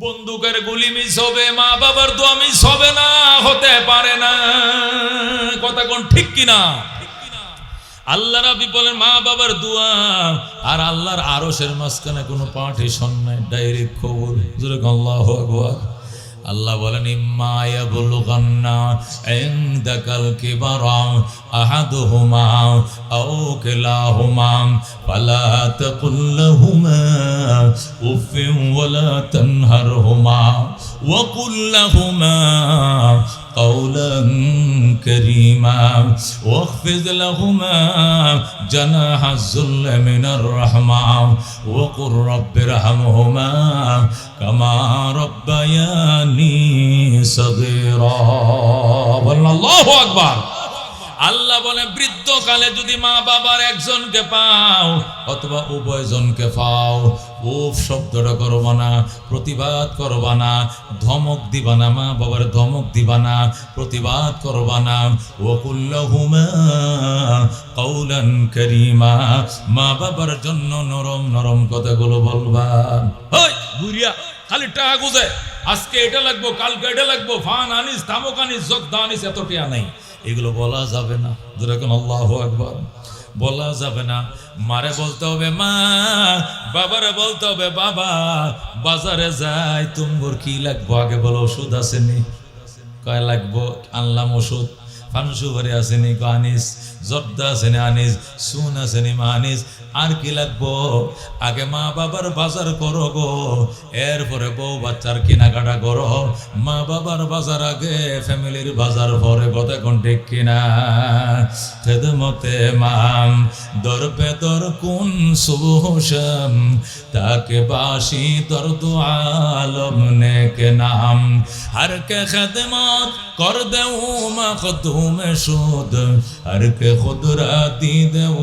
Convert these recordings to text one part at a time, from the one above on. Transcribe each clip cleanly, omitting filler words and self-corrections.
বন্দুকের গুলি মিস হবে, মা বাবার দোয়া মিস হবে না, হতে পারে না। কথা কোন ঠিক কিনা? আল্লাহ রাব্বি বলেন মা বাবার দোয়া আর আল্লাহর আরশের মাঝখানে কোনো পার্টিশন নাই, ডাইরেক্ট খবর। জোরে আল্লাহু আকবার। আল্লাহ বলেন ইম্মা ইয়াবলুগান্না ইনদাকাল কিবারা আহাদুহুমা আও কিলাহুমা ফালা তাকুল লাহুমা উফিন ওয়ালা তানহারহুমা ওয়া কুল লাহুমা قولا كريما واخفض لهما جناح الذل من الرحمة وقل رب ارحمهما كما ربياني صغيرا الله أكبر। আল্লাহ বলে বৃদ্ধকালে যদি মা বাবার একজনকে পাও অথবা উভয়জনকে পাও, উফ শব্দটা করবা না, প্রতিবাদ করবা না, ধমক দিবা না, মা বাবার ধমক দিবা না, প্রতিবাদ করবা না। ওয়াকুল্লাহুমা কাওলান কারীমা, মা বাবার জন্য নরম নরম কথাগুলো বলবা। ওই বুড়িয়া খালি টাকা গুজে, আজকে এটা লাগবো, কালকে এটা লাগবো, ফান আনিস, তামুক আনিস, জর্দা আনিস, এত টিয়া নাই, এগুলো বলা যাবে না। যেরকম আল্লাহু আকবার বলা যাবে না। মারে বলতে হবে মা, বাবারে বলতে হবে বাবা, বাজারে যাই তুমগোর কি লাগবো আগে বলো, ওষুধ আসেনি? কয় লাগবো, আনলাম ওষুধ। ফানসুবারি আসেনি? আনিস। জর্দা আসেনি? আনিস। সুন আসেনি? মা আনিস। আর কি লাগবো? আগে মা বাবার বাজার করো গো, এরপরে বউ বাচ্চার কেনাকাটা করো। মা বাবার বাজার আগে, ফ্যামিলির বাজার পরে। কথা কোন ঠিক কিনা? খেদমতে মাম দর পে দর কুন সুবহশম তাকে বাসি দর দু আলম নে কে নাম হর কে খেদমত কর দেউ মখদুম শুদ হর কে খুদ রাতি দেউ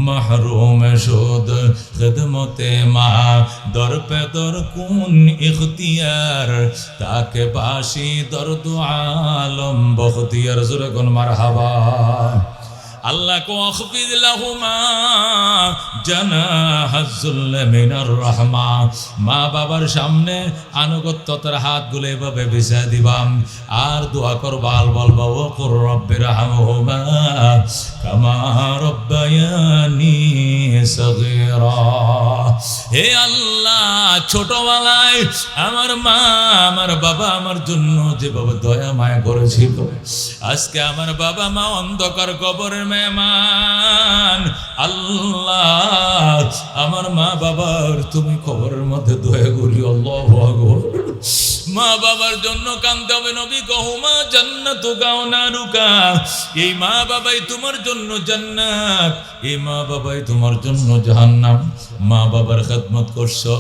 মাহরুম শুদ। খেদমতে মা দর পে দর কুন ইখতিয়ার তাকে বাসি দর দু আলম বখতিয়ার। জোরে কোন মারহাবা। আল্লাহ কো আখফিদ লাহুমা জানাহাজ যুল্লি মিনার রাহমা, মা বাবার সামনে আনুগত্যতার হাতগুলো এভাবে বিছিয়ে দিবাম আর দোয়া করবা, বলবা ও কুর রব্বিরহামহুমা কামা রব্বায়ানি সগীরা। হে আল্লাহ, ছোটবেলায় আমার মা আমার বাবা আমার জন্য যেভাবে দয়া মায়া করেছিল, আজকে আমার বাবা মা অন্ধকার কবরের মেহমান। আল্লাহ, আমার মা বাবার তুমি কবরের মধ্যে দয়া করি। আল্লাহু আকবার। মা বাবার জন্য কাঁদতে হবে। নবী কহুমা জান্নাতুকা ওয়া নারুকা, এই মা বাবাই তোমার জন্য জান্নাত, এই মা বাবাই তোমার জন্য জাহান্নাম। মা বাবার খেদমত করছো,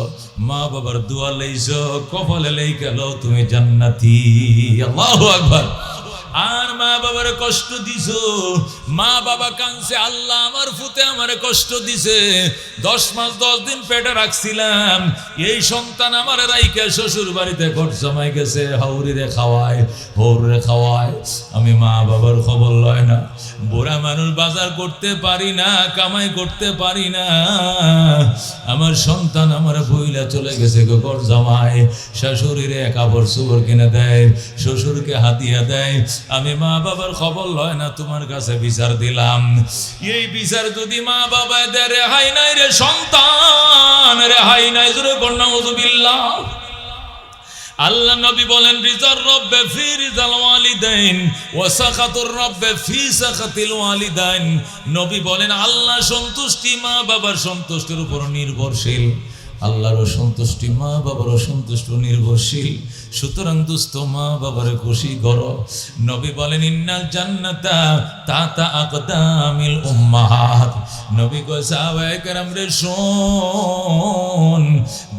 মা বাবার দোয়া লইছো, কপালে লেই গেল তুমি জান্নাতি। আল্লাহু আকবার। আর মা বাবার কষ্ট দিছো, মা বাবা কাঁদছে, আল্লাহ আমার ফুতে আমার কষ্ট দিছে, 10 মাস 10 দিন পেটে রাখছিলাম, এই সন্তান আমার রাইকে শ্বশুর বাড়িতে ঘর জমাই গেছে, হাউরিরে খাওয়ায় হৌরে খাওয়ায়, আমি মা বাবার খবর লয় না। বুড়া মানুষ বাজার করতে পারি না, কামাই করতে পারি না, আমার সন্তান আমার বইলা চলে গেছে ঘর জমায়, শাশুড়িরে কাপড় চোপড় কিনে দেয়, শ্বশুরকে হাতিয়া দেয়, আমি মা বাবার খবর লয় না। তোমার কাছে বিচার দিলাম, এই বিচার যদি মা বাবা দেয়, রেহাই নাই রে সন্তান, রেহাই নাই। জোরে বলনা নাউযুবিল্লাহ। আল্লাহ নবী বলেন রিজার রব্বে ফি রিজাল ওয়ালিদাইন ওয়া সাখাতুর রব্বে ফি সাখাতিল ওয়ালিদাইন। নবী বলেন আল্লাহ সন্তুষ্টি মা বাবার সন্তুষ্টির উপর নির্ভরশীল, আল্লাহর সন্তুষ্টি মা বাবার সন্তুষ্ট নির্ভরশীল। সুতরাং দুস্থ মা বাবার খুশি করো। নবী বলেন ইন্নাল জান্নাতা তাতা আকদামিল উম্মাহাত। নবী কয় সাহাবায়ে কেরাম রে শোন,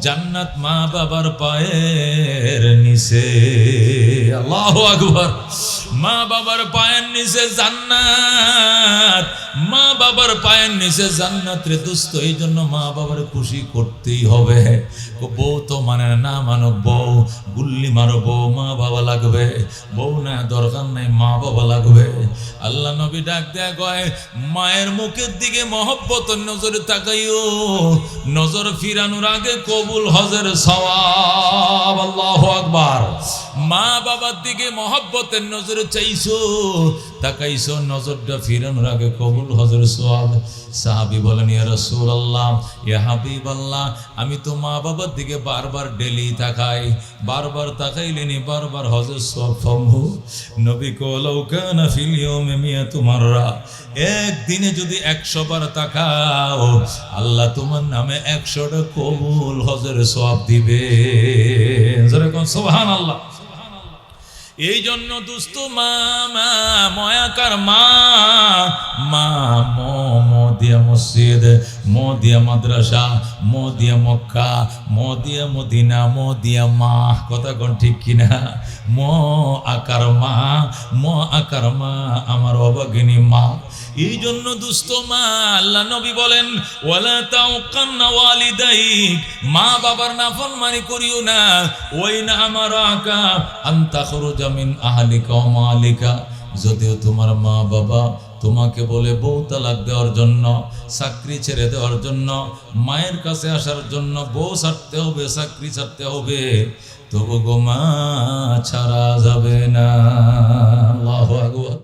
জান্নাত মা বাবার পায়ের নিচে। আল্লাহু আকবার। মা বাবার পায়ের নিচে জান্নাত, মা বাবার পায়ের নিচে জান্নাত রে দোস্ত। এই জন্য মা বাবার খুশি করতেই হবে। বউ তো মানে না, মানব বউ গুল্লি মারো, বউ মা বাবা লাগবে, বউ না দরকার নাই, মা বাবা লাগবে। আল্লাহ নবী ডাক দেয়া কয় মায়ের মুখের দিকে মহব্বতের নজরে তাকাইও, নজর ফিরানোর আগে কবুল হজের সওয়াব। বাবার দিকে মহব্বতের নজরে চাইছো, তাকাইছো, নজরটা ফিরানোর আগে কবুল হজর সওয়াব। সাহাবী বলেন, ইয়া রাসূলুল্লাহ, ইয়া হাবিবাল্লাহ, আমি তো মা বাবার দিকে বারবার ডেলি তাকাই, বারবার তাকাইলেনি বারবার হজর সওয়াব পাবো। নবী কলাউ কানা ফিল ইয়াউমি মিয়াতু মাররা, একদিনে যদি 100 বার তাকাও আল্লাহ তোমার নামে 100টা কবুল হজর সওয়াব দিবে। জোরে কোন সুবহানাল্লাহ। এই জন্য দুস্থ মা মা ময়াকার মা মা মো দিয়া মসজিদ, মো দিয়া মাদ্রাসা, মো দিয়া মক্কা, মো দিয়া মদিনা, মো দিয়া মা, কথা কোন ঠিক কিনা? মো আকার মা, মো আকার মা, আমার অভাগিনী মা। এই জন্য দুস্থ মা, আল্লাহ নবী বলেন, ওয়ালা তাউকান্না ওয়ালিদাইক, মা বাবার নাফরমানি করিও না। ওই না আমার আকা আনতা খুরুজা মিন আহলিকা ওয়া মালিকা, যদিও তোমার মা বাবা তোমাকে বলে বউ তালাক দেওয়ার জন্য, চাকরি ছেড়ে দেওয়ার জন্য, মায়ের কাছে আসার জন্য, বউ ছাড়তে হবে, চাকরি ছাড়তে হবে, তবু গো মা ছাড়া যাবে না। আল্লাহু আকবার।